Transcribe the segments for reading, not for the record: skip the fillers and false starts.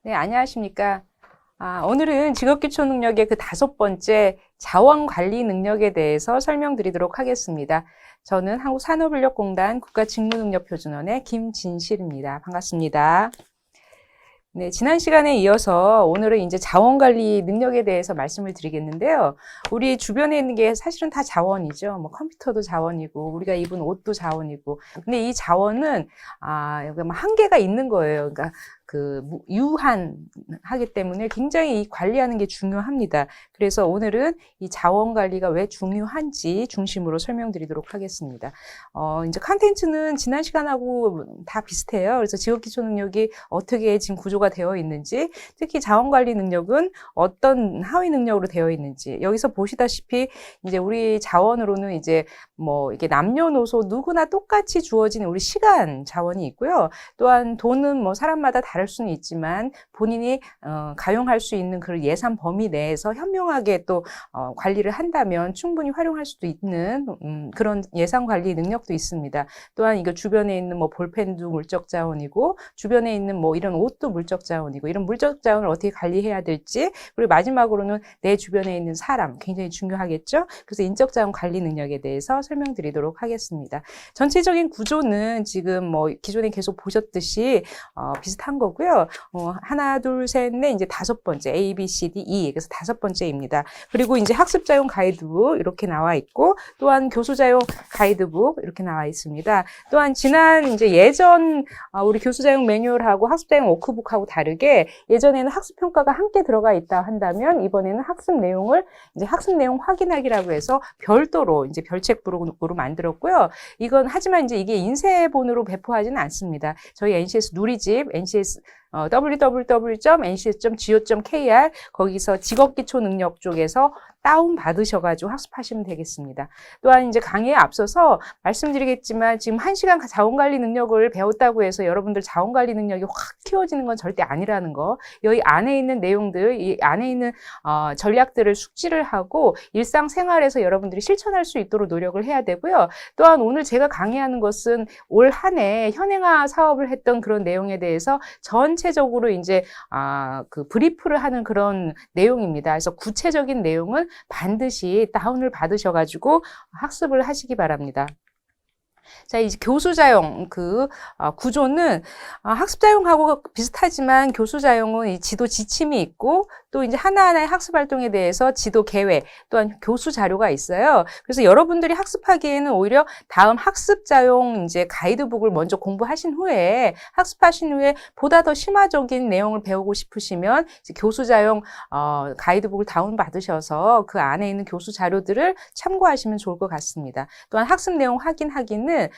네, 안녕하십니까. 오늘은 직업기초 능력의 그 5번째 자원관리 능력에 대해서 설명드리도록 하겠습니다. 저는 한국산업인력공단 국가직무능력표준원의 김진실입니다. 반갑습니다. 네, 지난 시간에 이어서 오늘은 이제 자원관리 능력에 대해서 말씀을 드리겠는데요. 우리 주변에 있는 게 사실은 다 자원이죠. 뭐 컴퓨터도 자원이고, 우리가 입은 옷도 자원이고. 근데 이 자원은, 한계가 있는 거예요. 그러니까 유한하기 때문에 굉장히 이 관리하는 게 중요합니다. 그래서 오늘은 이 자원 관리가 왜 중요한지 중심으로 설명드리도록 하겠습니다. 이제 컨텐츠는 지난 시간하고 다 비슷해요. 그래서 직업기초 능력이 어떻게 지금 구조가 되어 있는지, 특히 자원 관리 능력은 어떤 하위 능력으로 되어 있는지, 여기서 보시다시피 이제 우리 자원으로는 이제 뭐 이게 남녀노소 누구나 똑같이 주어진 우리 시간 자원이 있고요. 또한 돈은 뭐 사람마다 다를 수는 있지만 본인이 가용할 수 있는 그런 예산 범위 내에서 현명하게 또 관리를 한다면 충분히 활용할 수도 있는 그런 예산 관리 능력도 있습니다. 또한 이거 주변에 있는 뭐 볼펜도 물적 자원이고, 주변에 있는 뭐 이런 옷도 물적 자원이고, 이런 물적 자원을 어떻게 관리해야 될지, 그리고 마지막으로는 내 주변에 있는 사람 굉장히 중요하겠죠. 그래서 인적 자원 관리 능력에 대해서 설명드리도록 하겠습니다. 전체적인 구조는 지금 뭐 기존에 계속 보셨듯이 비슷한 거고요. 하나, 둘, 셋, 넷, 이제 5번째 A, B, C, D, E. 그래서 5번째입니다. 그리고 이제 학습자용 가이드북 이렇게 나와 있고, 또한 교수자용 가이드북 이렇게 나와 있습니다. 또한 지난 이제 예전 우리 교수자용 매뉴얼하고 학습자용 워크북하고 다르게 예전에는 학습 평가가 함께 들어가 있다 한다면 이번에는 학습 내용을 이제 학습 내용 확인하기라고 해서 별도로 이제 별책부로 만들었고요. 이건 하지만 이제 이게 인쇄본으로 배포하지는 않습니다. 저희 NCS 누리집 NCS www.ncs.go.kr 거기서 직업기초 능력 쪽에서 다운 받으셔가지고 학습하시면 되겠습니다. 또한 이제 강의에 앞서서 말씀드리겠지만 지금 1시간 자원관리 능력을 배웠다고 해서 여러분들 자원관리 능력이 확 키워지는 건 절대 아니라는 거. 여기 안에 있는 내용들, 이 안에 있는 전략들을 숙지를 하고 일상생활에서 여러분들이 실천할 수 있도록 노력을 해야 되고요. 또한 오늘 제가 강의하는 것은 올 한 해 현행화 사업을 했던 그런 내용에 대해서 전체적으로 이제 그 브리프를 하는 그런 내용입니다. 그래서 구체적인 내용은 반드시 다운을 받으셔가지고 학습을 하시기 바랍니다. 자, 이제 교수자용 구조는 학습자용하고 비슷하지만 교수자용은 이 지도 지침이 있고 또 이제 하나하나의 학습 활동에 대해서 지도 계획 또한 교수 자료가 있어요. 그래서 여러분들이 학습하기에는 오히려 다음 학습자용 이제 가이드북을 먼저 공부하신 후에 학습하신 후에 보다 더 심화적인 내용을 배우고 싶으시면 이제 교수자용 가이드북을 다운 받으셔서 그 안에 있는 교수 자료들을 참고하시면 좋을 것 같습니다. 또한 학습 내용 확인하기는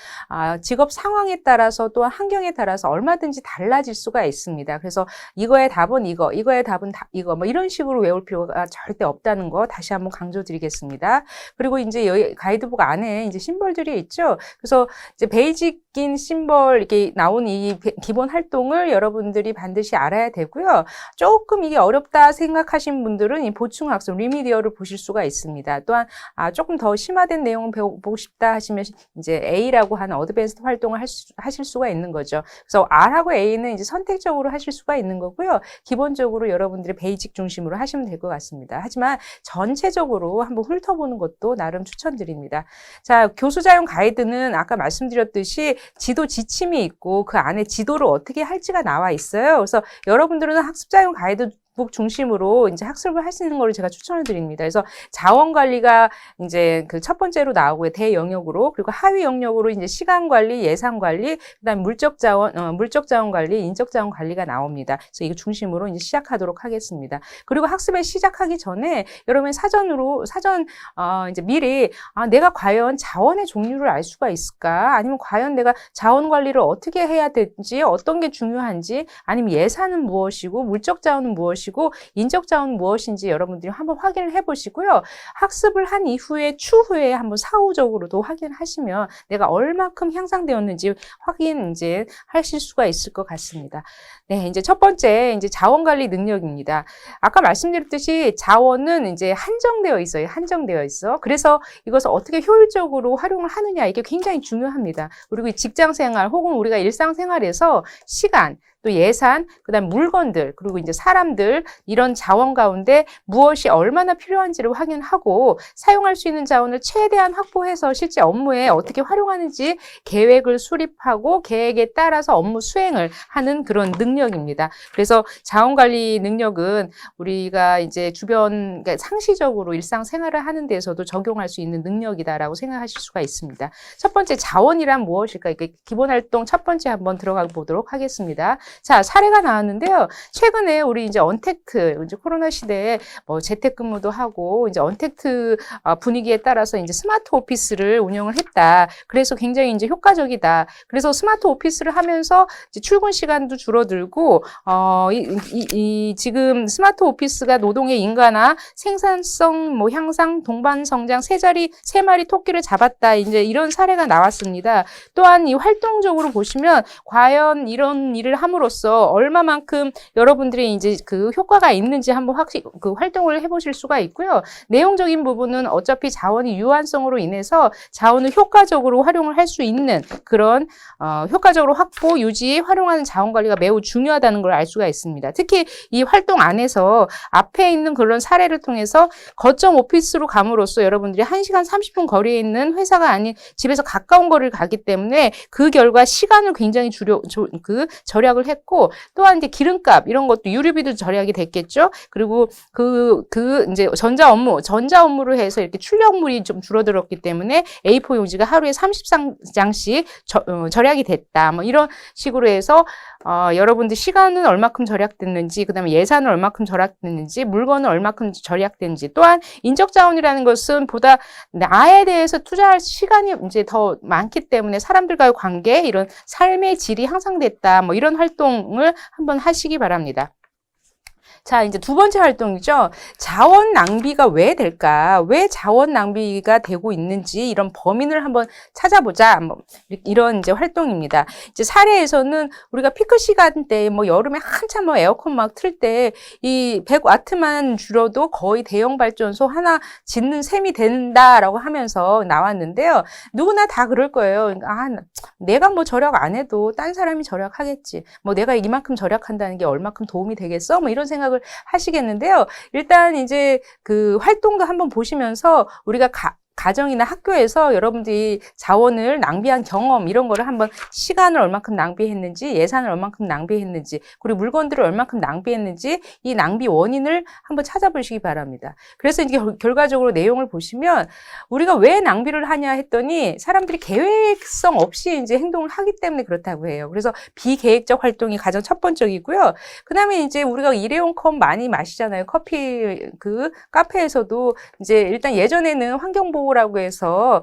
직업 상황에 따라서 또한 환경에 따라서 얼마든지 달라질 수가 있습니다. 그래서 이거의 답은 이거, 이거의 답은 이거 뭐 이런 식으로 외울 필요가 절대 없다는 거 다시 한번 강조드리겠습니다. 그리고 이제 여기 가이드북 안에 이제 심벌들이 있죠. 그래서 이제 베이직인 심벌 이렇게 나온 이 기본 활동을 여러분들이 반드시 알아야 되고요. 조금 이게 어렵다 생각하신 분들은 이 보충 학습 리미디어를 보실 수가 있습니다. 또한 조금 더 심화된 내용을 배워보고 싶다 하시면 이제 A라고 하는 어드밴스드 활동을 하실 수가 있는 거죠. 그래서 R하고 A는 이제 선택적으로 하실 수가 있는 거고요. 기본적으로 여러분들이 베이직 중심으로 하시면 될 것 같습니다. 하지만 전체적으로 한번 훑어보는 것도 나름 추천드립니다. 자, 교수자용 가이드는 아까 말씀드렸듯이 지도 지침이 있고 그 안에 지도를 어떻게 할지가 나와 있어요. 그래서 여러분들은 학습자용 가이드 북 중심으로 이제 학습을 하시는 걸 제가 추천을 드립니다. 그래서 자원 관리가 이제 그 첫 번째로 나오고요. 대영역으로, 그리고 하위 영역으로 이제 시간 관리, 예산 관리, 그다음 물적 자원 관리, 인적 자원 관리가 나옵니다. 그래서 이거 중심으로 이제 시작하도록 하겠습니다. 그리고 학습을 시작하기 전에 여러분 사전 이제 미리 내가 과연 자원의 종류를 알 수가 있을까? 아니면 과연 내가 자원 관리를 어떻게 해야 될지, 어떤 게 중요한지, 아니면 예산은 무엇이고 물적 자원은 무엇이고 인적 자원은 무엇인지 여러분들이 한번 확인을 해보시고요. 학습을 한 이후에 추후에 한번 사후적으로도 확인을 하시면 내가 얼마큼 향상되었는지 확인 이제 하실 수가 있을 것 같습니다. 네, 이제 첫 번째 이제 자원 관리 능력입니다. 아까 말씀드렸듯이 자원은 이제 한정되어 있어요. 한정되어 있어. 그래서 이것을 어떻게 효율적으로 활용을 하느냐 이게 굉장히 중요합니다. 그리고 직장 생활 혹은 우리가 일상 생활에서 시간 또 예산, 그다음 물건들, 그리고 이제 사람들 이런 자원 가운데 무엇이 얼마나 필요한지를 확인하고 사용할 수 있는 자원을 최대한 확보해서 실제 업무에 어떻게 활용하는지 계획을 수립하고 계획에 따라서 업무 수행을 하는 그런 능력입니다. 그래서 자원관리 능력은 우리가 이제 주변, 그러니까 상시적으로 일상생활을 하는 데에서도 적용할 수 있는 능력이다라고 생각하실 수가 있습니다. 첫 번째 자원이란 무엇일까? 이게 기본활동 첫 번째 한번 들어가 보도록 하겠습니다. 자, 사례가 나왔는데요. 최근에 우리 이제 언택트, 이제 코로나 시대에 뭐 재택근무도 하고 이제 언택트 분위기에 따라서 이제 스마트 오피스를 운영을 했다. 그래서 굉장히 이제 효과적이다. 그래서 스마트 오피스를 하면서 이제 출근 시간도 줄어들고 지금 스마트 오피스가 노동의 인가나 생산성 뭐 향상, 동반 성장, 세 마리 토끼를 잡았다. 이제 이런 사례가 나왔습니다. 또한 이 활동적으로 보시면 과연 이런 일을 함으로써 얼마만큼 여러분들이 이제 그 효과가 있는지 한번 확실히 그 활동을 해보실 수가 있고요. 내용적인 부분은 어차피 자원이 유한성으로 인해서 자원을 효과적으로 활용을 할 수 있는 그런 효과적으로 확보, 유지, 활용하는 자원 관리가 매우 중요하다는 걸 알 수가 있습니다. 특히 이 활동 안에서 앞에 있는 그런 사례를 통해서 거점 오피스로 감으로써 여러분들이 1시간 30분 거리에 있는 회사가 아닌 집에서 가까운 거리를 가기 때문에 그 결과 시간을 굉장히 절약을 했고 또한 이제 기름값 이런 것도 유류비도 절약이 됐겠죠. 그리고 이제 전자 업무로 해서 이렇게 출력물이 좀 줄어들었기 때문에 A4 용지가 하루에 30장씩 절약이 됐다. 뭐 이런 식으로 해서 여러분들 시간은 얼마큼 절약됐는지, 그다음에 예산은 얼마큼 절약됐는지, 물건은 얼마큼 절약됐는지, 또한 인적 자원이라는 것은 보다 나에 대해서 투자할 시간이 이제 더 많기 때문에 사람들과의 관계, 이런 삶의 질이 향상됐다. 뭐 이런 활동을 한번 하시기 바랍니다. 자, 이제 두 번째 활동이죠. 자원 낭비가 왜 될까? 왜 자원 낭비가 되고 있는지 이런 범인을 한번 찾아보자. 뭐 이런 이제 활동입니다. 이제 사례에서는 우리가 피크 시간대, 뭐 여름에 한참 뭐 에어컨 막 틀 때 이 100와트만 줄여도 거의 대형 발전소 하나 짓는 셈이 된다라고 하면서 나왔는데요. 누구나 다 그럴 거예요. 내가 뭐 절약 안 해도 딴 사람이 절약하겠지. 뭐 내가 이만큼 절약한다는 게 얼마큼 도움이 되겠어? 뭐 이런 생각을 하시겠는데요. 일단 이제 그 활동도 한번 보시면서 우리가 가정이나 학교에서 여러분들이 자원을 낭비한 경험 이런 거를 한번 시간을 얼마큼 낭비했는지, 예산을 얼마큼 낭비했는지, 그리고 물건들을 얼마큼 낭비했는지 이 낭비 원인을 한번 찾아보시기 바랍니다. 그래서 이제 결과적으로 내용을 보시면 우리가 왜 낭비를 하냐 했더니 사람들이 계획성 없이 이제 행동을 하기 때문에 그렇다고 해요. 그래서 비계획적 활동이 가장 첫 번째이고요. 그다음에 이제 우리가 일회용 컵 많이 마시잖아요. 커피 그 카페에서도 이제 일단 예전에는 환경보호 라고 해서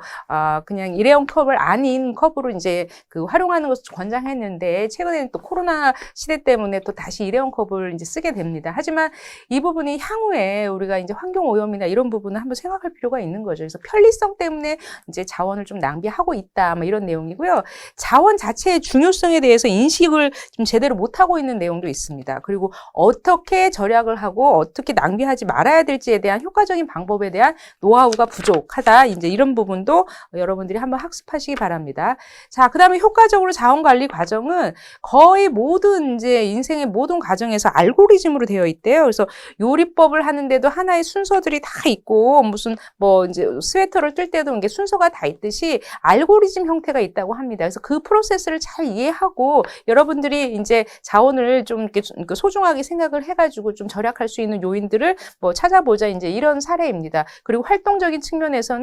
그냥 일회용 컵을 아닌 컵으로 이제 그 활용하는 것을 권장했는데 최근에는 또 코로나 시대 때문에 또 다시 일회용 컵을 이제 쓰게 됩니다. 하지만 이 부분이 향후에 우리가 이제 환경 오염이나 이런 부분을 한번 생각할 필요가 있는 거죠. 그래서 편리성 때문에 이제 자원을 좀 낭비하고 있다, 뭐 이런 내용이고요. 자원 자체의 중요성에 대해서 인식을 좀 제대로 못 하고 있는 내용도 있습니다. 그리고 어떻게 절약을 하고 어떻게 낭비하지 말아야 될지에 대한 효과적인 방법에 대한 노하우가 부족하다. 이제 이런 부분도 여러분들이 한번 학습하시기 바랍니다. 자, 그다음에 효과적으로 자원 관리 과정은 거의 모든 이제 인생의 모든 과정에서 알고리즘으로 되어 있대요. 그래서 요리법을 하는데도 하나의 순서들이 다 있고 무슨 뭐 이제 스웨터를 뜰 때도 이게 순서가 다 있듯이 알고리즘 형태가 있다고 합니다. 그래서 그 프로세스를 잘 이해하고 여러분들이 이제 자원을 좀 이렇게 소중하게 생각을 해가지고 좀 절약할 수 있는 요인들을 뭐 찾아보자, 이제 이런 사례입니다. 그리고 활동적인 측면에서는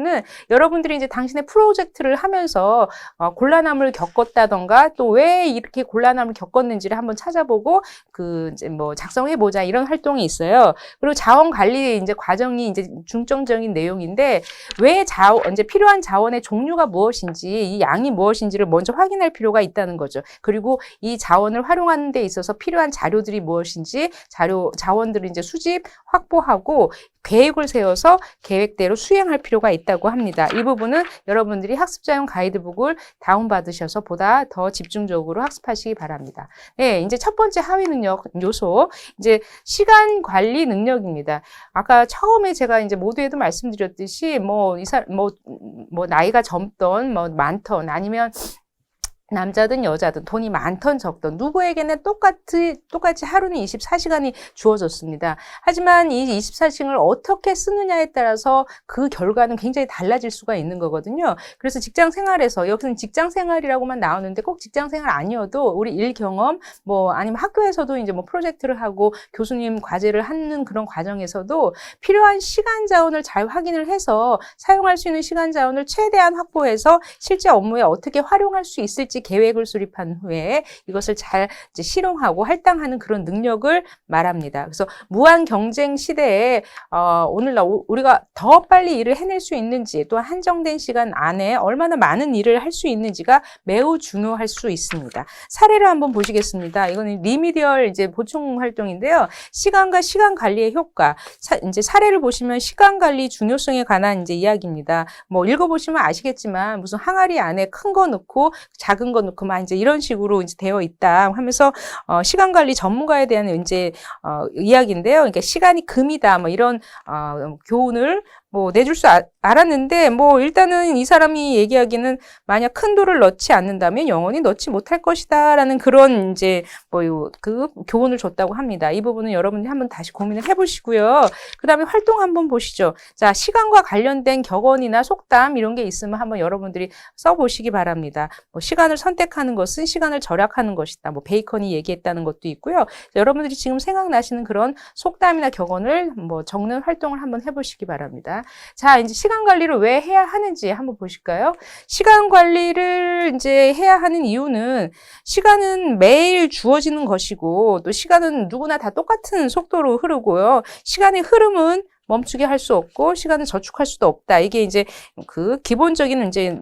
여러분들이 이제 당신의 프로젝트를 하면서 곤란함을 겪었다던가 또 왜 이렇게 곤란함을 겪었는지를 한번 찾아보고 그 이제 뭐 작성해 보자, 이런 활동이 있어요. 그리고 자원 관리 이제 과정이 이제 중점적인 내용인데 왜 이제 필요한 자원의 종류가 무엇인지, 이 양이 무엇인지를 먼저 확인할 필요가 있다는 거죠. 그리고 이 자원을 활용하는 데 있어서 필요한 자료들이 무엇인지 자원들을 이제 수집, 확보하고 계획을 세워서 계획대로 수행할 필요가 있다고 합니다. 이 부분은 여러분들이 학습자용 가이드북을 다운받으셔서 보다 더 집중적으로 학습하시기 바랍니다. 네, 이제 첫 번째 하위 능력 요소, 이제 시간 관리 능력입니다. 아까 처음에 제가 이제 모두에도 말씀드렸듯이 뭐 나이가 젊던 뭐 많던 아니면 남자든 여자든 돈이 많던 적던 누구에게나 똑같이 하루는 24시간이 주어졌습니다. 하지만 이 24시간을 어떻게 쓰느냐에 따라서 그 결과는 굉장히 달라질 수가 있는 거거든요. 그래서 직장 생활에서, 여기서는 직장 생활이라고만 나오는데 꼭 직장 생활 아니어도 우리 일 경험, 뭐 아니면 학교에서도 이제 뭐 프로젝트를 하고 교수님 과제를 하는 그런 과정에서도 필요한 시간 자원을 잘 확인을 해서 사용할 수 있는 시간 자원을 최대한 확보해서 실제 업무에 어떻게 활용할 수 있을지 계획을 수립한 후에 이것을 잘 이제 실용하고 할당하는 그런 능력을 말합니다. 그래서 무한 경쟁 시대에 오늘날 우리가 더 빨리 일을 해낼 수 있는지, 또 한정된 시간 안에 얼마나 많은 일을 할 수 있는지가 매우 중요할 수 있습니다. 사례를 한번 보시겠습니다. 이거는 리미디얼 이제 보충 활동인데요. 시간과 시간 관리의 효과. 이제 사례를 보시면 시간 관리 중요성에 관한 이제 이야기입니다. 뭐 읽어보시면 아시겠지만 무슨 항아리 안에 큰 거 넣고 작은 거 넣고 막 이제 이런 식으로 이제 되어 있다 하면서 시간 관리 전문가에 대한 이제 이야기인데요. 그러니까 시간이 금이다 뭐 이런 교훈을 뭐 내줄 수 알았는데 뭐 일단은 이 사람이 얘기하기는 만약 큰 돌을 넣지 않는다면 영원히 넣지 못할 것이다라는 그런 이제 뭐 그 교훈을 줬다고 합니다. 이 부분은 여러분들이 한번 다시 고민을 해보시고요. 그다음에 활동 한번 보시죠. 자, 시간과 관련된 격언이나 속담 이런 게 있으면 한번 여러분들이 써보시기 바랍니다. 뭐 시간을 선택하는 것은 시간을 절약하는 것이다. 뭐 베이컨이 얘기했다는 것도 있고요. 여러분들이 지금 생각나시는 그런 속담이나 격언을 뭐 적는 활동을 한번 해보시기 바랍니다. 자, 이제 시간 관리를 왜 해야 하는지 한번 보실까요? 시간 관리를 이제 해야 하는 이유는 시간은 매일 주어지는 것이고 또 시간은 누구나 다 똑같은 속도로 흐르고요. 시간의 흐름은 멈추게 할 수 없고 시간을 저축할 수도 없다. 이게 이제 그 기본적인 이제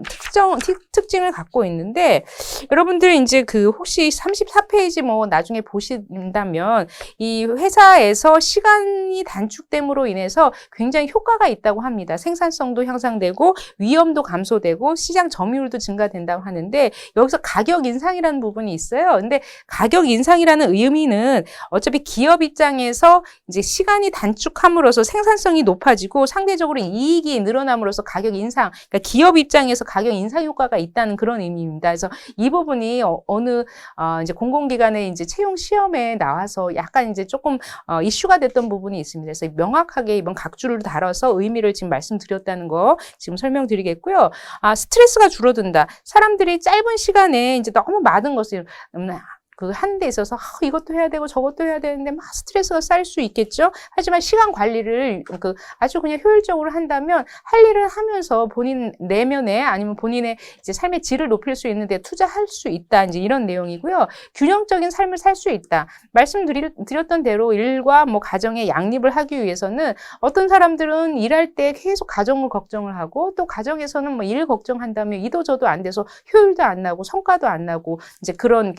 특징을 갖고 있는데 여러분들 이제 그 혹시 34페이지 뭐 나중에 보신다면 이 회사에서 시간이 단축됨으로 인해서 굉장히 효과가 있다고 합니다. 생산성도 향상되고 위험도 감소되고 시장 점유율도 증가된다고 하는데 여기서 가격 인상이라는 부분이 있어요. 근데 가격 인상이라는 의미는 어차피 기업 입장에서 이제 시간이 단축함으로써 생산성이 높아지고 상대적으로 이익이 늘어남으로써 가격 인상, 그러니까 기업 입장에서 가격 인상 효과가 있다는 그런 의미입니다. 그래서 이 부분이 어느 이제 공공기관의 이제 채용 시험에 나와서 약간 이제 조금 이슈가 됐던 부분이 있습니다. 그래서 명확하게 이번 각주를 달아서 의미를 지금 말씀드렸다는 거 지금 설명드리겠고요. 스트레스가 줄어든다. 사람들이 짧은 시간에 이제 너무 많은 것을 그 하는 데 있어서 이것도 해야 되고 저것도 해야 되는데 막 스트레스가 쌓일 수 있겠죠. 하지만 시간 관리를 아주 그냥 효율적으로 한다면 할 일을 하면서 본인 내면에 아니면 본인의 이제 삶의 질을 높일 수 있는 데 투자할 수 있다. 이제 이런 내용이고요. 균형적인 삶을 살 수 있다. 말씀드렸던 대로 일과 뭐 가정의 양립을 하기 위해서는 어떤 사람들은 일할 때 계속 가정을 걱정을 하고 또 가정에서는 뭐 일 걱정한다면 이도저도 안 돼서 효율도 안 나고 성과도 안 나고 이제 그런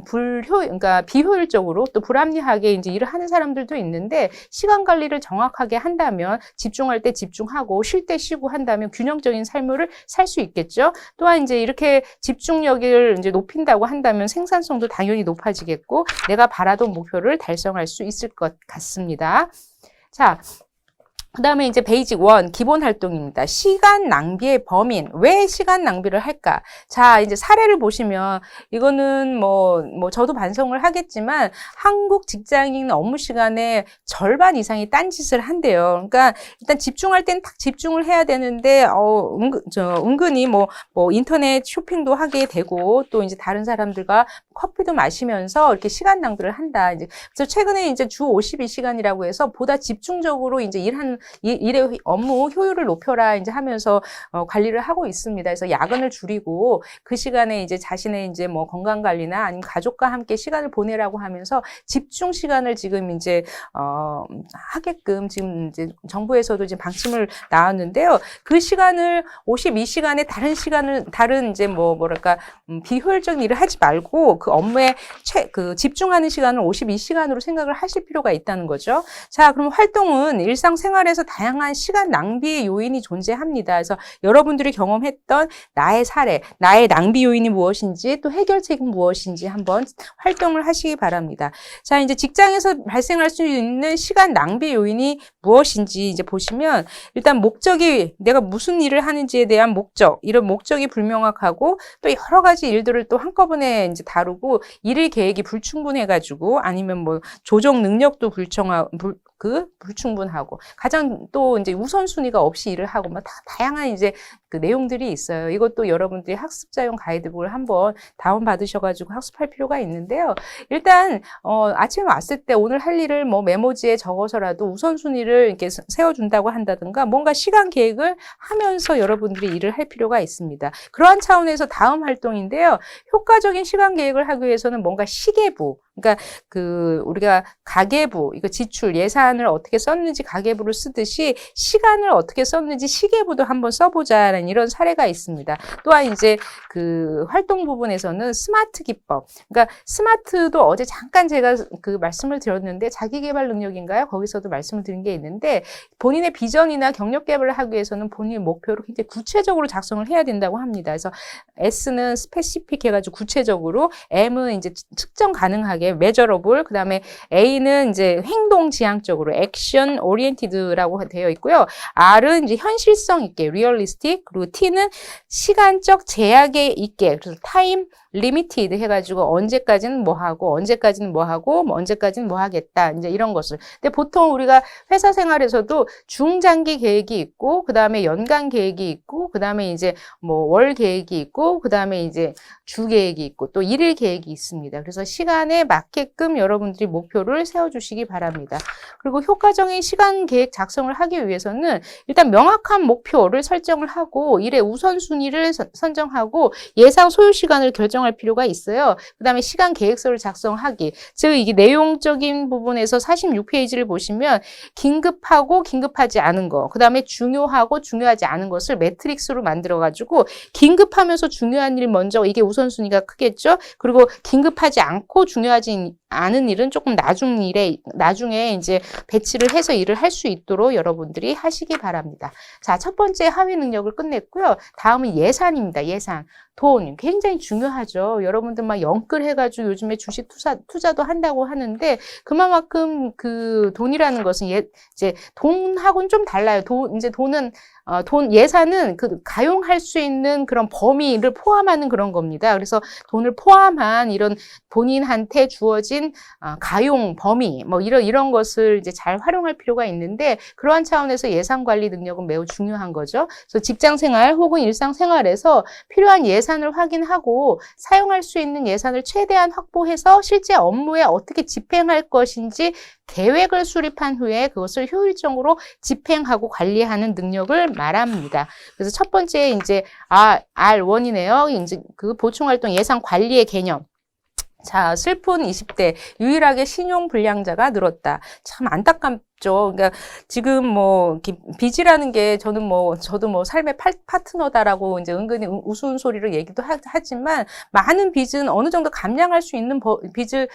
그러니까 비효율적으로 또 불합리하게 이제 일을 하는 사람들도 있는데 시간 관리를 정확하게 한다면 집중할 때 집중하고 쉴 때 쉬고 한다면 균형적인 삶을 살 수 있겠죠. 또한 이제 이렇게 집중력을 이제 높인다고 한다면 생산성도 당연히 높아지겠고 내가 바라던 목표를 달성할 수 있을 것 같습니다. 자, 그 다음에 이제 베이직 1, 기본 활동입니다. 시간 낭비의 범인. 왜 시간 낭비를 할까? 자, 이제 사례를 보시면, 이거는 저도 반성을 하겠지만, 한국 직장인 업무 시간의 절반 이상이 딴짓을 한대요. 그러니까, 일단 집중할 땐 딱 집중을 해야 되는데, 은근히 인터넷 쇼핑도 하게 되고, 또 이제 다른 사람들과 커피도 마시면서 이렇게 시간 낭비를 한다. 이제, 그래서 최근에 이제 주 52시간이라고 해서 보다 집중적으로 이제 일의 업무 효율을 높여라 이제 하면서 관리를 하고 있습니다. 그래서 야근을 줄이고 그 시간에 이제 자신의 이제 뭐 건강 관리나 아니면 가족과 함께 시간을 보내라고 하면서 집중 시간을 지금 이제 하게끔 지금 이제 정부에서도 이제 방침을 나왔는데요. 그 시간을 52시간에 다른 이제 비효율적인 일을 하지 말고 그 업무에 집중하는 시간을 52시간으로 생각을 하실 필요가 있다는 거죠. 자, 그럼 활동은 일상생활에 안에서 다양한 시간 낭비의 요인이 존재합니다. 그래서 여러분들이 경험했던 나의 사례, 나의 낭비 요인이 무엇인지 또 해결책은 무엇인지 한번 활동을 하시기 바랍니다. 자, 이제 직장에서 발생할 수 있는 시간 낭비 요인이 무엇인지 이제 보시면 일단 목적이 내가 무슨 일을 하는지에 대한 목적, 이런 목적이 불명확하고 또 여러 가지 일들을 또 한꺼번에 이제 다루고 일일 계획이 불충분해가지고 아니면 뭐 조정 능력도 불충분하고 가장 또 이제 우선순위가 없이 일을 하고 막 다양한 이제 그 내용들이 있어요. 이것도 여러분들이 학습자용 가이드북을 한번 다운받으셔가지고 학습할 필요가 있는데요. 일단 아침에 왔을 때 오늘 할 일을 뭐 메모지에 적어서라도 우선순위를 이렇게 세워준다고 한다든가 뭔가 시간 계획을 하면서 여러분들이 일을 할 필요가 있습니다. 그러한 차원에서 다음 활동인데요. 효과적인 시간 계획을 하기 위해서는 뭔가 시계부, 그러니까 우리가 가계부, 이거 지출 예산을 어떻게 썼는지 가계부를 쓰듯이 시간을 어떻게 썼는지 시계부도 한번 써보자라는 이런 사례가 있습니다. 또한 이제 그 활동 부분에서는 스마트 기법, 그러니까 스마트도 어제 잠깐 제가 그 말씀을 드렸는데 자기개발 능력인가요? 거기서도 말씀을 드린 게 있는데 본인의 비전이나 경력 개발을 하기 위해서는 본인의 목표를 굉장히 구체적으로 작성을 해야 된다고 합니다. 그래서 S는 스페시픽 해가지고 구체적으로, M은 이제 측정 가능하게 measurable, 그 다음에 A는 이제 행동 지향적으로 action oriented라고 되어 있고요. R은 이제 현실성 있게 realistic, 그리고 T는 시간적 제약에 있게, 그래서 time limited 해가지고 언제까지는 뭐 하고 언제까지는 뭐 하고 뭐 언제까지는 뭐 하겠다, 이제 이런 것을. 근데 보통 우리가 회사 생활에서도 중장기 계획이 있고 그 다음에 연간 계획이 있고 그 다음에 이제 뭐 월 계획이 있고 그 다음에 이제 주 계획이 있고 또 일일 계획이 있습니다. 그래서 시간에 맞게끔 여러분들이 목표를 세워주시기 바랍니다. 그리고 효과적인 시간 계획 작성을 하기 위해서는 일단 명확한 목표를 설정을 하고 일의 우선순위를 선정하고 예상 소요 시간을 결정할 필요가 있어요. 그 다음에 시간 계획서를 작성하기. 즉 이게 내용적인 부분에서 46페이지를 보시면 긴급하고 긴급하지 않은 거, 그 다음에 중요하고 중요하지 않은 것을 매트릭스로 만들어가지고 긴급하면서 중요한 일 먼저, 이게 우선순위가 크겠죠. 그리고 긴급하지 않고 중요하지 않은 일은 조금 나중에 이제 배치를 해서 일을 할 수 있도록 여러분들이 하시기 바랍니다. 자, 첫 번째 하위 능력을 끝냈고요. 다음은 예산입니다. 예산. 돈 굉장히 중요하죠. 여러분들 막 연끌 해가지고 요즘에 주식 투자도 한다고 하는데 그만큼 그 돈이라는 것은 이제 돈하고는 좀 달라요. 예산은 그 가용할 수 있는 그런 범위를 포함하는 그런 겁니다. 그래서 돈을 포함한 이런 본인한테 주어진 가용 범위, 뭐 이런 것을 이제 잘 활용할 필요가 있는데 그러한 차원에서 예산 관리 능력은 매우 중요한 거죠. 그래서 직장 생활 혹은 일상 생활에서 필요한 예산을 확인하고 사용할 수 있는 예산을 최대한 확보해서 실제 업무에 어떻게 집행할 것인지 계획을 수립한 후에 그것을 효율적으로 집행하고 관리하는 능력을 말합니다. 그래서 첫 번째 이제 R1이네요. 이제 그 보충활동 예산 관리의 개념. 자, 슬픈 20대 유일하게 신용 불량자가 늘었다. 참 안타깝죠. 그러니까 지금 뭐 빚이라는 게 저도 뭐 삶의 파트너다라고 이제 은근히 우스운 소리로 얘기도 하지만 많은 빚은 어느 정도 감량할 수 있는 빚을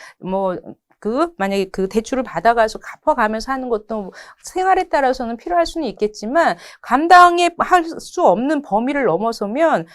만약에 그 대출을 받아가서 갚아가면서 하는 것도 생활에 따라서는 필요할 수는 있겠지만 감당할 수 없는 범위를 넘어서면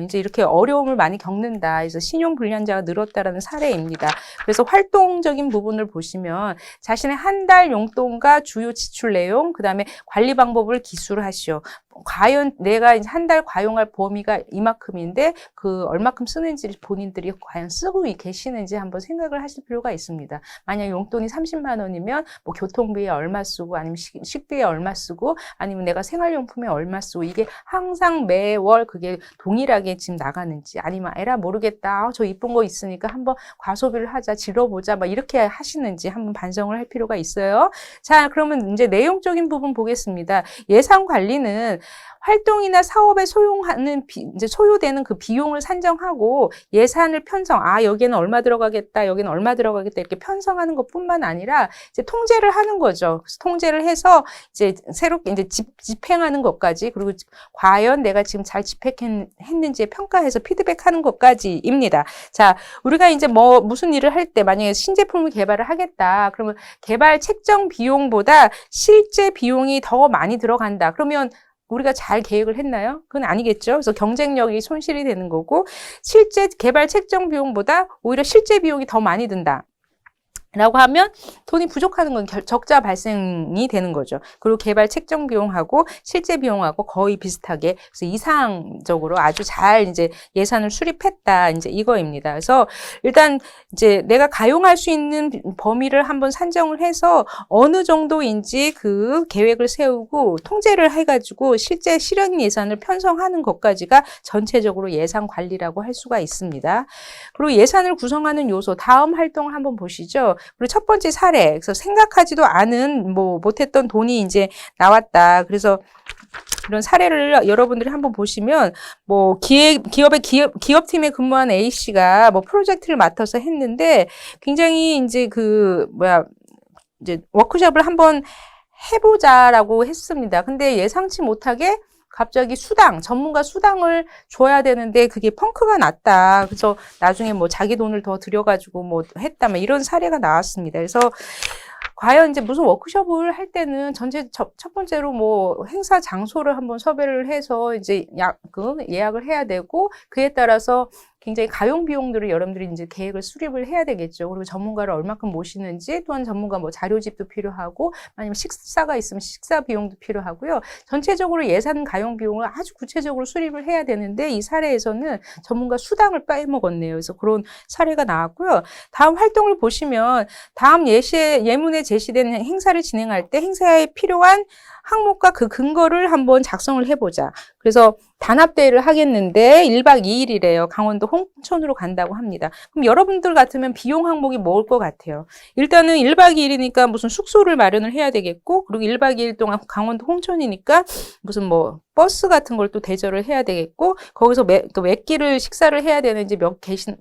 이제 이렇게 어려움을 많이 겪는다. 그래서 신용 불량자가 늘었다라는 사례입니다. 그래서 활동적인 부분을 보시면 자신의 한 달 용돈과 주요 지출 내용, 그 다음에 관리 방법을 기술하시오. 과연 내가 한 달 과용할 범위가 이만큼인데 그 얼마큼 쓰는지 본인들이 과연 쓰고 계시는지 한번 생각을 하실 필요가 있습니다. 만약 용돈이 30만 원이면 뭐 교통비에 얼마 쓰고 아니면 식비에 얼마 쓰고 아니면 내가 생활용품에 얼마 쓰고 이게 항상 매월 그게 동일하게 지금 나가는지 아니면 에라 모르겠다. 저 이쁜 거 있으니까 한번 과소비를 하자, 질러보자 막 이렇게 하시는지 한번 반성을 할 필요가 있어요. 자, 그러면 이제 내용적인 부분 보겠습니다. 예산 관리는 활동이나 사업에 이제 소요되는 그 비용을 산정하고 예산을 편성, 여기는 얼마 들어가겠다, 여기는 얼마 들어가겠다, 이렇게 편성하는 것뿐만 아니라 이제 통제를 하는 거죠. 그래서 통제를 해서 이제 새롭게 이제 집행하는 것까지, 그리고 과연 내가 지금 잘 집행했는지 평가해서 피드백하는 것까지입니다. 자, 우리가 이제 무슨 일을 할 때 만약에 신제품을 개발을 하겠다. 그러면 개발 책정 비용보다 실제 비용이 더 많이 들어간다. 그러면 우리가 잘 계획을 했나요? 그건 아니겠죠. 그래서 경쟁력이 손실이 되는 거고, 실제 개발 책정 비용보다 오히려 실제 비용이 더 많이 든다 라고 하면 돈이 부족하는 건 적자 발생이 되는 거죠. 그리고 개발 책정 비용하고 실제 비용하고 거의 비슷하게, 그래서 이상적으로 아주 잘 이제 예산을 수립했다, 이제 이거입니다. 그래서 일단 이제 내가 가용할 수 있는 범위를 한번 산정을 해서 어느 정도인지 그 계획을 세우고 통제를 해가지고 실제 실행 예산을 편성하는 것까지가 전체적으로 예산 관리라고 할 수가 있습니다. 그리고 예산을 구성하는 요소, 다음 활동을 한번 보시죠. 그리고 첫 번째 사례, 그래서 생각하지도 않은 못했던 돈이 이제 나왔다. 그래서 이런 사례를 여러분들이 한번 보시면, 기업팀에 근무한 A씨가 프로젝트를 맡아서 했는데, 굉장히 이제 이제 워크숍을 한번 해보자라고 했습니다. 근데 예상치 못하게 갑자기 전문가 수당을 줘야 되는데 그게 펑크가 났다. 그래서 나중에 자기 돈을 더 들여가지고 했다. 이런 사례가 나왔습니다. 그래서 과연 이제 무슨 워크숍을 할 때는 첫 번째로 행사 장소를 한번 섭외를 해서 이제 예약을 해야 되고, 그에 따라서 굉장히 가용 비용들을 여러분들이 이제 계획을 수립을 해야 되겠죠. 그리고 전문가를 얼마큼 모시는지, 또한 전문가 자료집도 필요하고, 아니면 식사가 있으면 식사 비용도 필요하고요. 전체적으로 예산 가용 비용을 아주 구체적으로 수립을 해야 되는데, 이 사례에서는 전문가 수당을 빼먹었네요. 그래서 그런 사례가 나왔고요. 다음 활동을 보시면, 다음 예문에 제시된 행사를 진행할 때 행사에 필요한 항목과 그 근거를 한번 작성을 해보자. 그래서 단합대회를 하겠는데 1박 2일이래요. 강원도 홍천으로 간다고 합니다. 그럼 여러분들 같으면 비용 항목이 뭘 것 같아요? 일단은 1박 2일이니까 무슨 숙소를 마련을 해야 되겠고, 그리고 1박 2일 동안 강원도 홍천이니까 무슨 버스 같은 걸 또 대절을 해야 되겠고, 거기서 몇 끼를 식사를 해야 되는지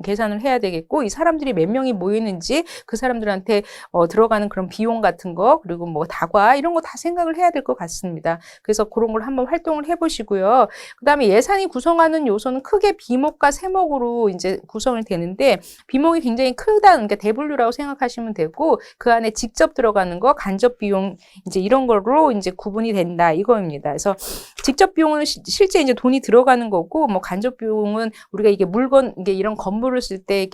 계산을 해야 되겠고, 이 사람들이 몇 명이 모이는지 그 사람들한테 들어가는 그런 비용 같은 거, 그리고 다과 이런 거 다 생각을 해야 될 것 같습니다. 그래서 그런 걸 한번 활동을 해보시고요. 그 다음에 예산이 구성하는 요소는 크게 B목과 세목으로 이제 구성이 되는데, B목이 굉장히 크다는 게 대분류라고 생각하시면 되고, 그 안에 직접 들어가는 거, 간접 비용 이제 이런 걸로 이제 구분이 된다, 이거입니다. 그래서 직접 비용은 실제 이제 돈이 들어가는 거고, 간접 비용은 우리가 이게 이런 건물을 쓸 때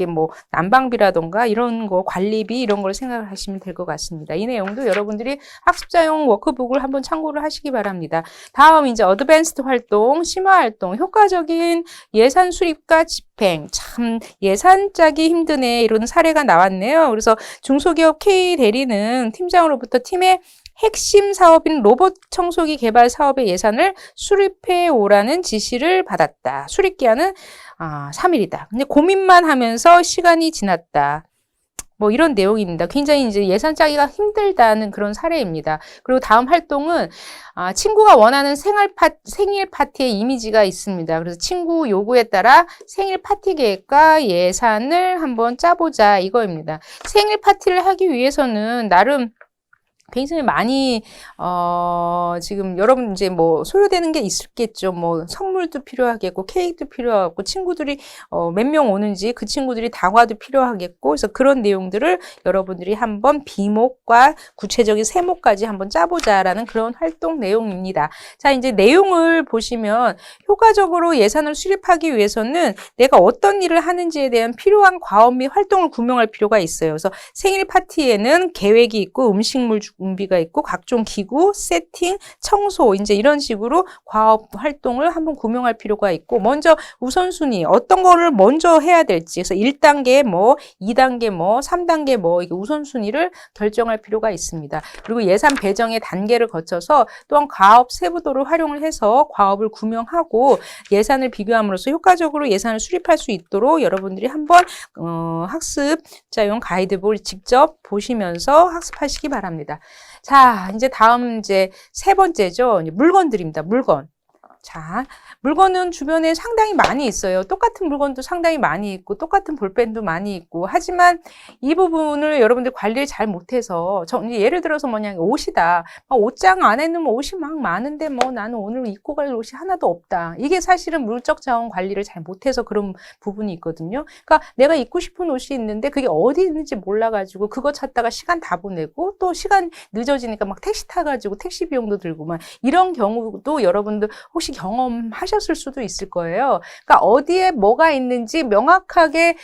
난방비라던가 이런 거, 관리비 이런 걸 생각을 하시면 될 것 같습니다. 이 내용도 여러분들이 학습자용 워크북을 한번 참고를 하시기 바랍니다. 다음 이제 어드밴스드 활동, 심화 활동, 효과적인 예산 수립과 집행. 참 예산 짜기 힘드네, 이런 사례가 나왔네요. 그래서 중소기업 K 대리는 팀장으로부터 팀의 핵심 사업인 로봇 청소기 개발 사업의 예산을 수립해 오라는 지시를 받았다. 수립 기한은 3일이다. 근데 고민만 하면서 시간이 지났다. 이런 내용입니다. 굉장히 이제 예산 짜기가 힘들다는 그런 사례입니다. 그리고 다음 활동은 친구가 원하는 생일 파티의 이미지가 있습니다. 그래서 친구 요구에 따라 생일 파티 계획과 예산을 한번 짜보자, 이거입니다. 생일 파티를 하기 위해서는 나름 굉장히 많이 지금 여러분 이제 소요되는 게 있겠죠. 선물도 필요하겠고, 케이크도 필요하고, 친구들이 몇 명 오는지 그 친구들이 다과도 필요하겠고, 그래서 그런 내용들을 여러분들이 한번 B목과 구체적인 세목까지 한번 짜보자라는 그런 활동 내용입니다. 자, 이제 내용을 보시면, 효과적으로 예산을 수립하기 위해서는 내가 어떤 일을 하는지에 대한 필요한 과업 및 활동을 구명할 필요가 있어요. 그래서 생일 파티에는 계획이 있고, 음식물 준비가 있고, 각종 기구, 세팅, 청소, 이제 이런 식으로 과업 활동을 한번 구명할 필요가 있고, 먼저 우선순위, 어떤 거를 먼저 해야 될지, 그래서 1단계 2단계 3단계 이게 우선순위를 결정할 필요가 있습니다. 그리고 예산 배정의 단계를 거쳐서 또한 과업 세부도를 활용을 해서 과업을 구명하고 예산을 비교함으로써 효과적으로 예산을 수립할 수 있도록 여러분들이 한번 학습자용 가이드북을 직접 보시면서 학습하시기 바랍니다. 자, 이제 다음 이제 세 번째죠. 물건들입니다. 물건. 자, 물건은 주변에 상당히 많이 있어요. 똑같은 물건도 상당히 많이 있고 똑같은 볼펜도 많이 있고 하지만 이 부분을 여러분들 관리를 잘 못해서 예를 들어서 뭐냐 옷이다. 옷장 안에는 뭐 옷이 막 많은데 뭐 나는 오늘 입고 갈 옷이 하나도 없다. 이게 사실은 물적 자원 관리를 잘 못해서 그런 부분이 있거든요. 그러니까 내가 입고 싶은 옷이 있는데 그게 어디 있는지 몰라가지고 그거 찾다가 시간 다 보내고 또 시간 늦어지니까 막 택시 타가지고 택시 비용도 들고 막 이런 경우도 여러분들 혹시 경험하셨을 수도 있을 거예요. 그러니까 어디에 뭐가 있는지 명확하게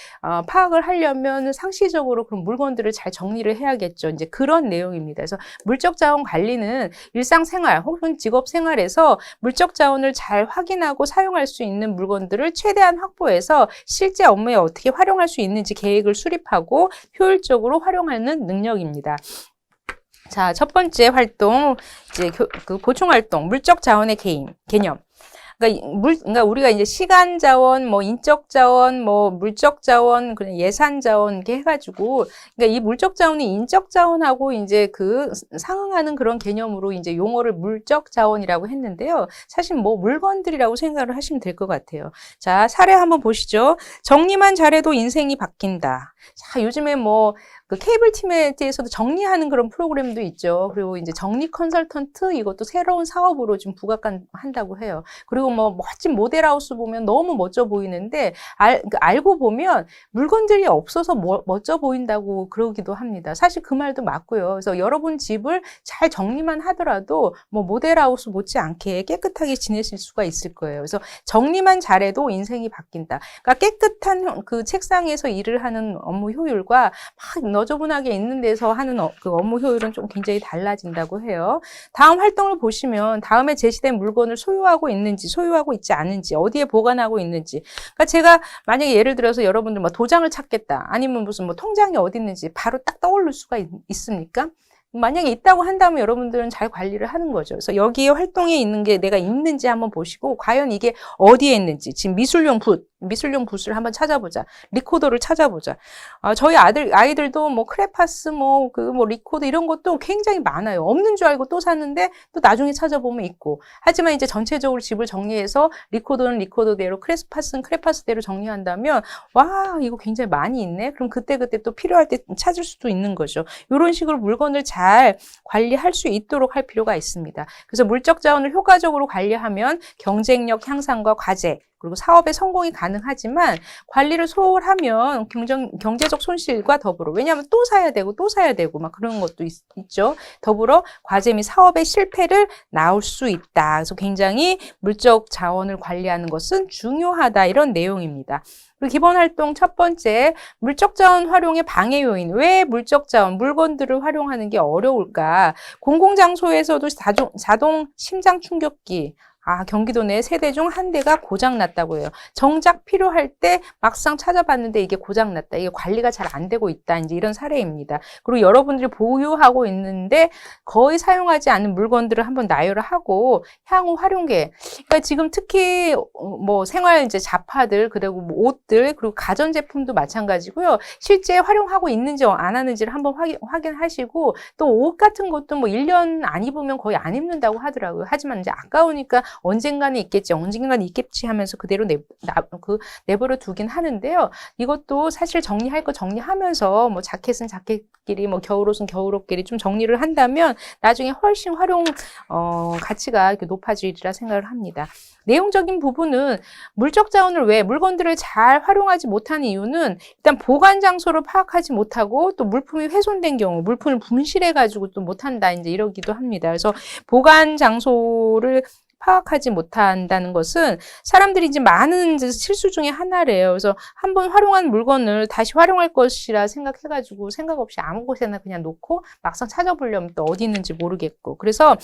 파악을 하려면 상시적으로 그런 물건들을 잘 정리를 해야겠죠. 이제 그런 내용입니다. 그래서 물적 자원 관리는 일상생활 혹은 직업 생활에서 물적 자원을 잘 확인하고 사용할 수 있는 물건들을 최대한 확보해서 실제 업무에 어떻게 활용할 수 있는지 계획을 수립하고 효율적으로 활용하는 능력입니다. 자, 첫 번째 활동, 이제 그 보충 활동, 물적 자원의 개념. 그러니까 우리가 이제 시간 자원, 뭐 인적 자원, 뭐 물적 자원, 그냥 예산 자원 이렇게 해가지고, 그러니까 이 물적 자원이 인적 자원하고 이제 그 상응하는 그런 개념으로 이제 용어를 물적 자원이라고 했는데요. 사실 뭐 물건들이라고 생각을 하시면 될 것 같아요. 자, 사례 한번 보시죠. 정리만 잘해도 인생이 바뀐다. 자, 요즘에 뭐 그 케이블 TV에서도 정리하는 그런 프로그램도 있죠. 그리고 이제 정리 컨설턴트 이것도 새로운 사업으로 지금 부각한다고 해요. 그리고 뭐 멋진 모델하우스 보면 너무 멋져 보이는데 알고 보면 물건들이 없어서 멋져 보인다고 그러기도 합니다. 사실 그 말도 맞고요. 그래서 여러분 집을 잘 정리만 하더라도 뭐 모델하우스 못지않게 깨끗하게 지내실 수가 있을 거예요. 그래서 정리만 잘해도 인생이 바뀐다. 그러니까 깨끗한 그 책상에서 일을 하는 업무 효율과 막 너저분하게 있는 데서 하는 그 업무 효율은 좀 굉장히 달라진다고 해요. 다음 활동을 보시면 다음에 제시된 물건을 소유하고 있는지 소유하고 있지 않은지 어디에 보관하고 있는지 그러니까 제가 만약에 예를 들어서 여러분들 뭐 도장을 찾겠다 아니면 무슨 뭐 통장이 어디 있는지 바로 딱 떠오를 수가 있습니까? 만약에 있다고 한다면 여러분들은 잘 관리를 하는 거죠. 그래서 여기에 활동에 있는 게 내가 있는지 한번 보시고 과연 이게 어디에 있는지 지금 미술용 붓을 한번 찾아보자. 리코더를 찾아보자. 저희 아이들도 뭐 크레파스 뭐 리코더 이런 것도 굉장히 많아요. 없는 줄 알고 또 샀는데 또 나중에 찾아보면 있고. 하지만 이제 전체적으로 집을 정리해서 리코더는 리코더대로 크레파스는 크레파스대로 정리한다면 와, 이거 굉장히 많이 있네. 그럼 그때그때 또 필요할 때 찾을 수도 있는 거죠. 이런 식으로 물건을 잘 관리할 수 있도록 할 필요가 있습니다. 그래서 물적 자원을 효과적으로 관리하면 경쟁력 향상과 과제 그리고 사업의 성공이 가능하지만 관리를 소홀하면 경제적 손실과 더불어 왜냐하면 또 사야 되고 막 그런 것도 있죠. 더불어 과제 및 사업의 실패를 낳을 수 있다. 그래서 굉장히 물적 자원을 관리하는 것은 중요하다. 이런 내용입니다. 그리고 기본 활동 첫 번째, 물적 자원 활용의 방해 요인. 왜 물적 자원, 물건들을 활용하는 게 어려울까? 공공장소에서도 자동 심장 충격기. 경기도 내 3대 중 1대가 고장났다고 해요. 정작 필요할 때 막상 찾아봤는데 이게 고장났다. 이게 관리가 잘 안 되고 있다. 이제 이런 사례입니다. 그리고 여러분들이 보유하고 있는데 거의 사용하지 않는 물건들을 한번 나열을 하고 향후 활용 계획. 그러니까 지금 특히 뭐 생활 이제 잡화들 그리고 뭐 옷들 그리고 가전제품도 마찬가지고요. 실제 활용하고 있는지 안 하는지를 한번 확인하시고 또 옷 같은 것도 뭐 1년 안 입으면 거의 안 입는다고 하더라고요. 하지만 이제 아까우니까 언젠가는 있겠지 하면서 그대로 내버려 두긴 하는데요. 이것도 사실 정리할 거 정리하면서 뭐 자켓은 자켓끼리 뭐 겨울옷은 겨울옷끼리 좀 정리를 한다면 나중에 훨씬 활용 가치가 이렇게 높아지리라 생각을 합니다. 내용적인 부분은 물적 자원을 왜 물건들을 잘 활용하지 못하는 이유는 일단 보관 장소를 파악하지 못하고 또 물품이 훼손된 경우 물품을 분실해 가지고 또 못한다 이제 이러기도 합니다. 그래서 보관 장소를 파악하지 못한다는 것은 사람들이 이제 많은 실수 중에 하나래요. 그래서 한번 활용한 물건을 다시 활용할 것이라 생각해가지고 생각 없이 아무 곳에나 그냥 놓고 막상 찾아보려면 또 어디 있는지 모르겠고. 그래서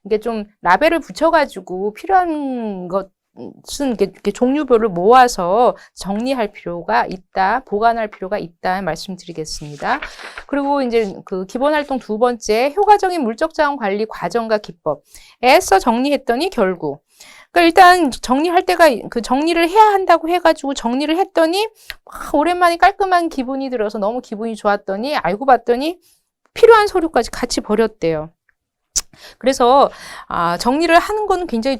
이게 좀 라벨을 붙여가지고 필요한 것은 이렇게 종류별로 모아서 정리할 필요가 있다, 보관할 필요가 있다 말씀드리겠습니다. 그리고 이제 그 기본 활동 두 번째, 효과적인 물적 자원 관리 과정과 기법. 애써 정리했더니 결국. 그러니까 일단 정리할 때가 그 정리를 해야 한다고 해가지고 정리를 했더니 오랜만에 깔끔한 기분이 들어서 너무 기분이 좋았더니 알고 봤더니 필요한 서류까지 같이 버렸대요. 그래서 정리를 하는 건 굉장히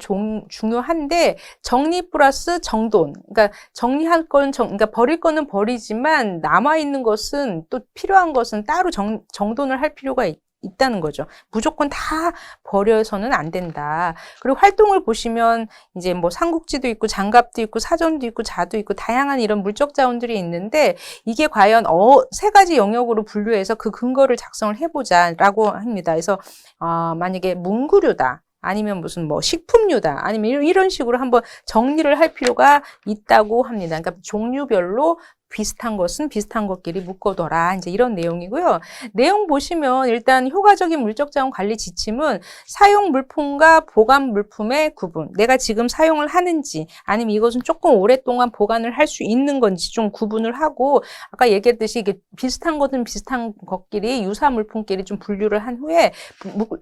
중요한데 정리 플러스 정돈. 그러니까 정리할 건 그러니까 버릴 거는 버리지만 남아 있는 것은 또 필요한 것은 따로 정돈을 할 필요가 있다는 거죠. 무조건 다 버려서는 안 된다. 그리고 활동을 보시면 이제 뭐 삼국지도 있고 장갑도 있고 사전도 있고 자도 있고 다양한 이런 물적 자원들이 있는데 이게 과연 세 가지 영역으로 분류해서 그 근거를 작성을 해보자라고 합니다. 그래서 만약에 문구류다. 아니면 무슨 뭐 식품류다. 아니면 이런 식으로 한번 정리를 할 필요가 있다고 합니다. 그러니까 종류별로 비슷한 것은 비슷한 것끼리 묶어둬라. 이제 이런 내용이고요. 내용 보시면 일단 효과적인 물적 자원 관리 지침은 사용 물품과 보관 물품의 구분. 내가 지금 사용을 하는지 아니면 이것은 조금 오랫동안 보관을 할 수 있는 건지 좀 구분을 하고 아까 얘기했듯이 이게 비슷한 것은 비슷한 것끼리 유사 물품끼리 좀 분류를 한 후에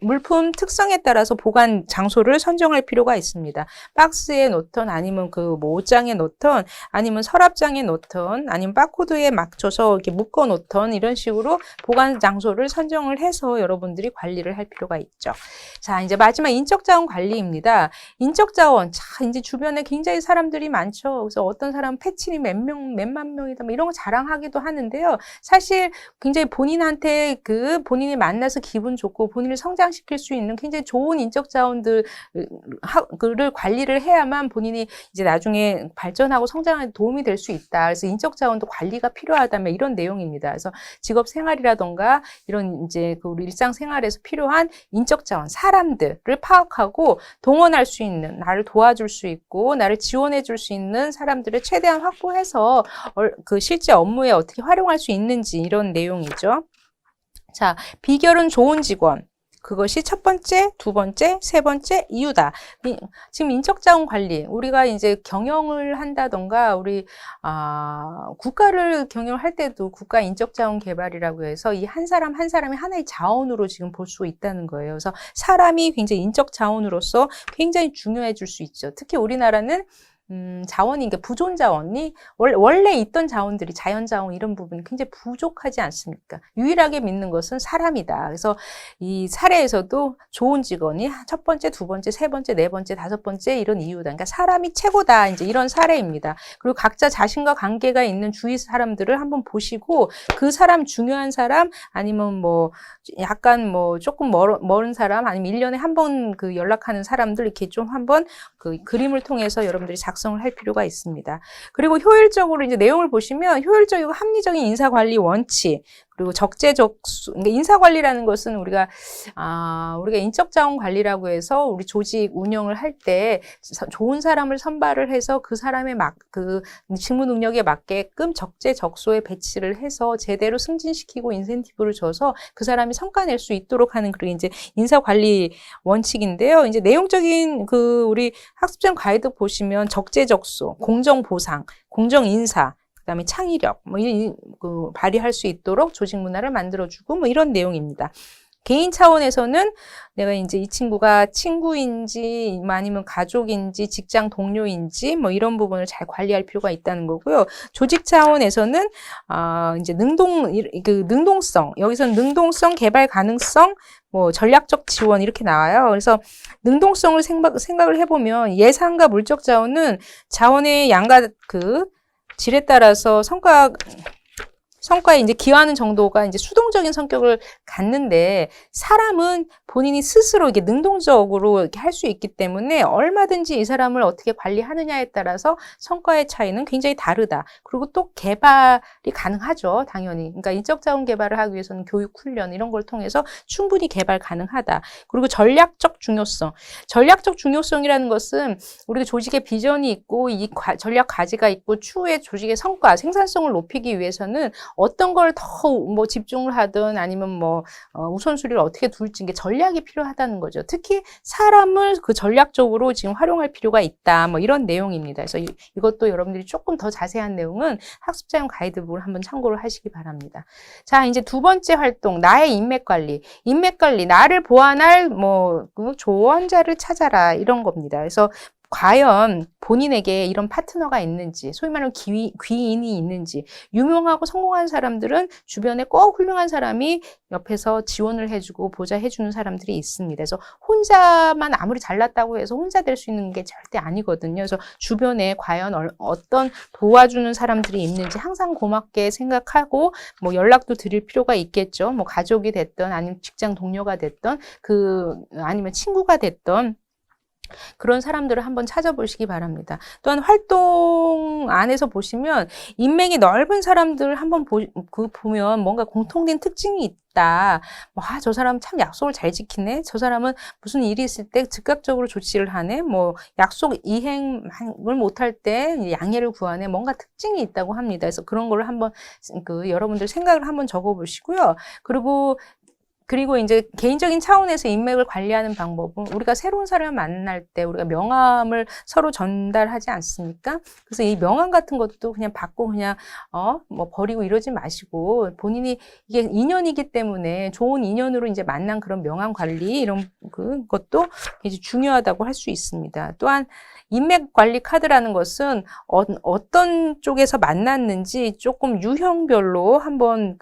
물품 특성에 따라서 보관 장소를 선정할 필요가 있습니다. 박스에 놓던 아니면 그 뭐 옷장에 놓던 아니면 서랍장에 놓던 아니면 바코드에 맞춰서 이렇게 묶어 놓던 이런 식으로 보관 장소를 선정을 해서 여러분들이 관리를 할 필요가 있죠. 자, 이제 마지막 인적 자원 관리입니다. 인적 자원, 자, 이제 주변에 굉장히 사람들이 많죠. 그래서 어떤 사람은 패친이 몇만 명이다, 뭐 이런 거 자랑하기도 하는데요. 사실 굉장히 본인한테 본인이 만나서 기분 좋고 본인을 성장시킬 수 있는 굉장히 좋은 인적 자원들을 관리를 해야만 본인이 이제 나중에 발전하고 성장하는 데 도움이 될 수 있다. 그래서 인적 자원도 관리가 필요하다면 이런 내용입니다. 그래서 직업 생활이라던가 이런 이제 우리 일상 생활에서 필요한 인적 자원, 사람들을 파악하고 동원할 수 있는, 나를 도와줄 수 있고 나를 지원해 줄 수 있는 사람들을 최대한 확보해서 실제 업무에 어떻게 활용할 수 있는지 이런 내용이죠. 자, 비결은 좋은 직원. 그것이 첫 번째, 두 번째, 세 번째 이유다. 지금 인적자원 관리, 우리가 이제 경영을 한다던가, 우리, 국가를 경영할 때도 국가 인적자원 개발이라고 해서 이 한 사람 한 사람이 하나의 자원으로 지금 볼 수 있다는 거예요. 그래서 사람이 굉장히 인적 자원으로서 굉장히 중요해질 수 있죠. 특히 우리나라는 자원이, 그러니까 부존 자원이, 원래 있던 자원들이 자연자원 이런 부분이 굉장히 부족하지 않습니까? 유일하게 믿는 것은 사람이다. 그래서 이 사례에서도 좋은 직원이 첫 번째, 두 번째, 세 번째, 네 번째, 다섯 번째 이런 이유다. 그러니까 사람이 최고다. 이제 이런 사례입니다. 그리고 각자 자신과 관계가 있는 주위 사람들을 한번 보시고 그 사람, 중요한 사람, 아니면 뭐 약간 뭐 조금 멀은 사람, 아니면 1년에 한 번 연락하는 사람들 이렇게 좀 한번 그림을 통해서 여러분들이 작성을 할 필요가 있습니다. 그리고 효율적으로 이제 내용을 보시면 효율적이고 합리적인 인사관리 원칙, 그리고 적재적소. 그러니까 인사관리라는 것은 우리가 인적자원 관리라고 해서 우리 조직 운영을 할 때 좋은 사람을 선발을 해서 그 사람의 직무 능력에 맞게끔 적재적소에 배치를 해서 제대로 승진시키고 인센티브를 줘서 그 사람이 성과낼 수 있도록 하는 그런 이제 인사관리 원칙인데요. 이제 내용적인 우리 학습장 가이드 보시면 적재적소, 공정보상, 공정인사, 그다음에 창의력, 발휘할 수 있도록 조직 문화를 만들어주고, 이런 내용입니다. 개인 차원에서는 내가 이제 이 친구가 친구인지, 아니면 가족인지, 직장 동료인지, 이런 부분을 잘 관리할 필요가 있다는 거고요. 조직 차원에서는, 이제 능동성, 여기서는 능동성, 개발 가능성, 전략적 지원 이렇게 나와요. 그래서 능동성을 생각을 해보면 예산과 물적 자원은 자원의 양과 질에 따라서 성과에 이제 기여하는 정도가 이제 수동적인 성격을 갖는데 사람은 본인이 스스로 이게 능동적으로 이렇게 할 수 있기 때문에 얼마든지 이 사람을 어떻게 관리하느냐에 따라서 성과의 차이는 굉장히 다르다. 그리고 또 개발이 가능하죠, 당연히. 그러니까 인적 자원 개발을 하기 위해서는 교육 훈련 이런 걸 통해서 충분히 개발 가능하다. 그리고 전략적 중요성. 전략적 중요성이라는 것은 우리가 조직의 비전이 있고 이 전략 과제가 있고 추후에 조직의 성과, 생산성을 높이기 위해서는 어떤 걸 더 집중을 하든 아니면 우선순위를 어떻게 둘지 이게 전략이 필요하다는 거죠. 특히 사람을 전략적으로 지금 활용할 필요가 있다. 이런 내용입니다. 그래서 이것도 여러분들이 조금 더 자세한 내용은 학습자용 가이드북을 한번 참고를 하시기 바랍니다. 자, 이제 두 번째 활동, 나의 인맥 관리. 인맥 관리, 나를 보완할 조언자를 찾아라 이런 겁니다. 그래서 과연 본인에게 이런 파트너가 있는지, 소위 말하는 귀인이 있는지, 유명하고 성공한 사람들은 주변에 꼭 훌륭한 사람이 옆에서 지원을 해주고 보좌해주는 사람들이 있습니다. 그래서 혼자만 아무리 잘났다고 해서 혼자 될 수 있는 게 절대 아니거든요. 그래서 주변에 과연 어떤 도와주는 사람들이 있는지 항상 고맙게 생각하고 뭐 연락도 드릴 필요가 있겠죠. 뭐 가족이 됐던 아니면 직장 동료가 됐던 아니면 친구가 됐던 그런 사람들을 한번 찾아보시기 바랍니다. 또한 활동 안에서 보시면 인맥이 넓은 사람들 한번 보면 뭔가 공통된 특징이 있다. 저 사람 참 약속을 잘 지키네. 저 사람은 무슨 일이 있을 때 즉각적으로 조치를 하네. 뭐 약속 이행을 못할 때 양해를 구하네. 뭔가 특징이 있다고 합니다. 그래서 그런 걸 한번 여러분들 생각을 한번 적어보시고요. 그리고 이제 개인적인 차원에서 인맥을 관리하는 방법은 우리가 새로운 사람을 만날 때 우리가 명함을 서로 전달하지 않습니까? 그래서 이 명함 같은 것도 그냥 받고 그냥 뭐 버리고 이러지 마시고 본인이 이게 인연이기 때문에 좋은 인연으로 이제 만난 그런 명함 관리 이런 것도 이제 중요하다고 할 수 있습니다. 또한 인맥 관리 카드라는 것은 어떤 쪽에서 만났는지 조금 유형별로 한번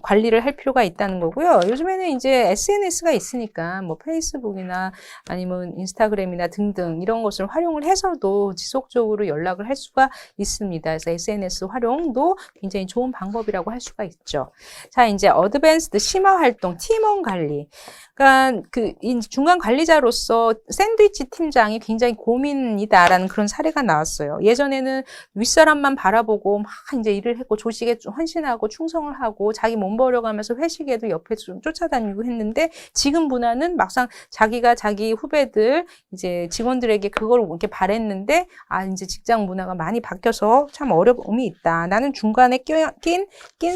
관리를 할 필요가 있다는 거고요. 요즘에는 이제 SNS가 있으니까 뭐 페이스북이나 아니면 인스타그램이나 등등 이런 것을 활용을 해서도 지속적으로 연락을 할 수가 있습니다. 그래서 SNS 활용도 굉장히 좋은 방법이라고 할 수가 있죠. 자, 이제 어드밴스드 심화 활동, 팀원 관리. 그러니까 이 중간 관리자로서 샌드위치 팀장이 굉장히 고민이다라는 그런 사례가 나왔어요. 예전에는 윗사람만 바라보고 막 이제 일을 했고 조직에 헌신하고 충성을 하고 자기 몸 버려가면서 회식에도 옆에 좀 쫓아다니고 했는데 지금 문화는 막상 자기가 자기 후배들 이제 직원들에게 그걸 이렇게 바랬는데 이제 직장 문화가 많이 바뀌어서 참 어려움이 있다. 나는 중간에 낀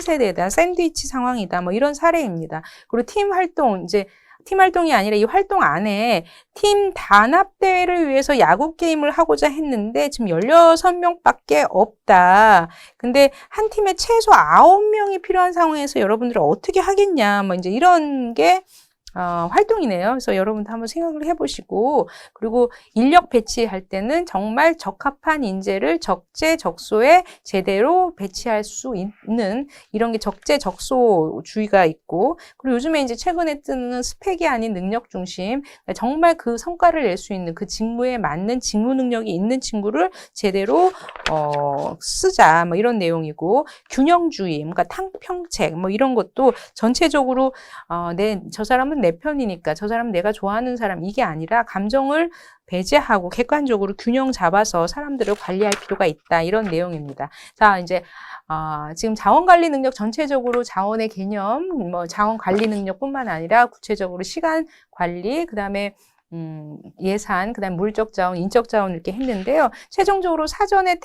세대다. 샌드위치 상황이다. 뭐 이런 사례입니다. 그리고 팀 활동이 아니라 이 활동 안에 팀 단합대회를 위해서 야구 게임을 하고자 했는데 지금 16명밖에 없다. 근데 한 팀에 최소 9명이 필요한 상황에서 여러분들은 어떻게 하겠냐. 뭐 이제 이런 게 활동이네요. 그래서 여러분도 한번 생각을 해보시고, 그리고 인력 배치할 때는 정말 적합한 인재를 적재적소에 제대로 배치할 수 있는 이런 게 적재적소주의가 있고, 그리고 요즘에 이제 최근에 뜨는 스펙이 아닌 능력 중심, 정말 그 성과를 낼 수 있는 그 직무에 맞는 직무 능력이 있는 친구를 제대로 쓰자. 뭐 이런 내용이고, 균형주의, 그러니까 탕평책, 뭐 이런 것도 전체적으로 저 사람은 내 편이니까 저 사람은 내가 좋아하는 사람 이게 아니라 감정을 배제하고 객관적으로 균형 잡아서 사람들을 관리할 필요가 있다. 이런 내용입니다. 자, 이제 지금 자원관리 능력 전체적으로 자원의 개념, 뭐 자원관리 능력뿐만 아니라 구체적으로 시간 관리, 그다음에 예산, 그다음 물적 자원, 인적 자원 이렇게 했는데요. 최종적으로 사전에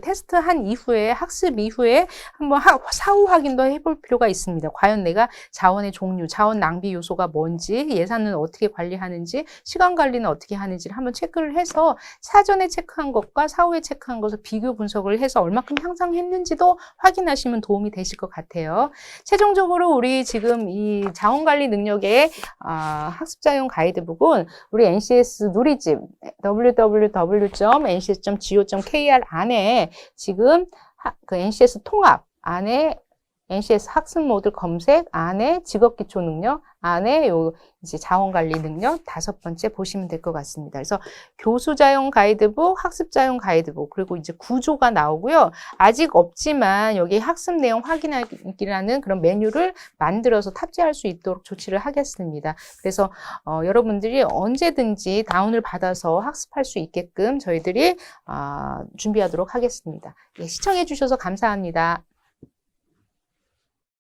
테스트 한 이후에 학습 이후에 한번 사후 확인도 해볼 필요가 있습니다. 과연 내가 자원의 종류, 자원 낭비 요소가 뭔지, 예산은 어떻게 관리하는지, 시간 관리는 어떻게 하는지를 한번 체크를 해서 사전에 체크한 것과 사후에 체크한 것을 비교 분석을 해서 얼마큼 향상했는지도 확인하시면 도움이 되실 것 같아요. 최종적으로 우리 지금 이 자원관리 능력의 학습자용 가이드북은 우리 NCS 누리집 www.ncs.go.kr 안에 지금 그 NCS 통합 안에 NCS 학습 모듈 검색 안에 직업 기초 능력 안에 이제 자원관리 능력 5번째 보시면 될 것 같습니다. 그래서 교수자용 가이드북, 학습자용 가이드북, 그리고 이제 구조가 나오고요. 아직 없지만 여기 학습 내용 확인하기라는 그런 메뉴를 만들어서 탑재할 수 있도록 조치를 하겠습니다. 그래서 여러분들이 언제든지 다운을 받아서 학습할 수 있게끔 저희들이 준비하도록 하겠습니다. 예, 시청해 주셔서 감사합니다.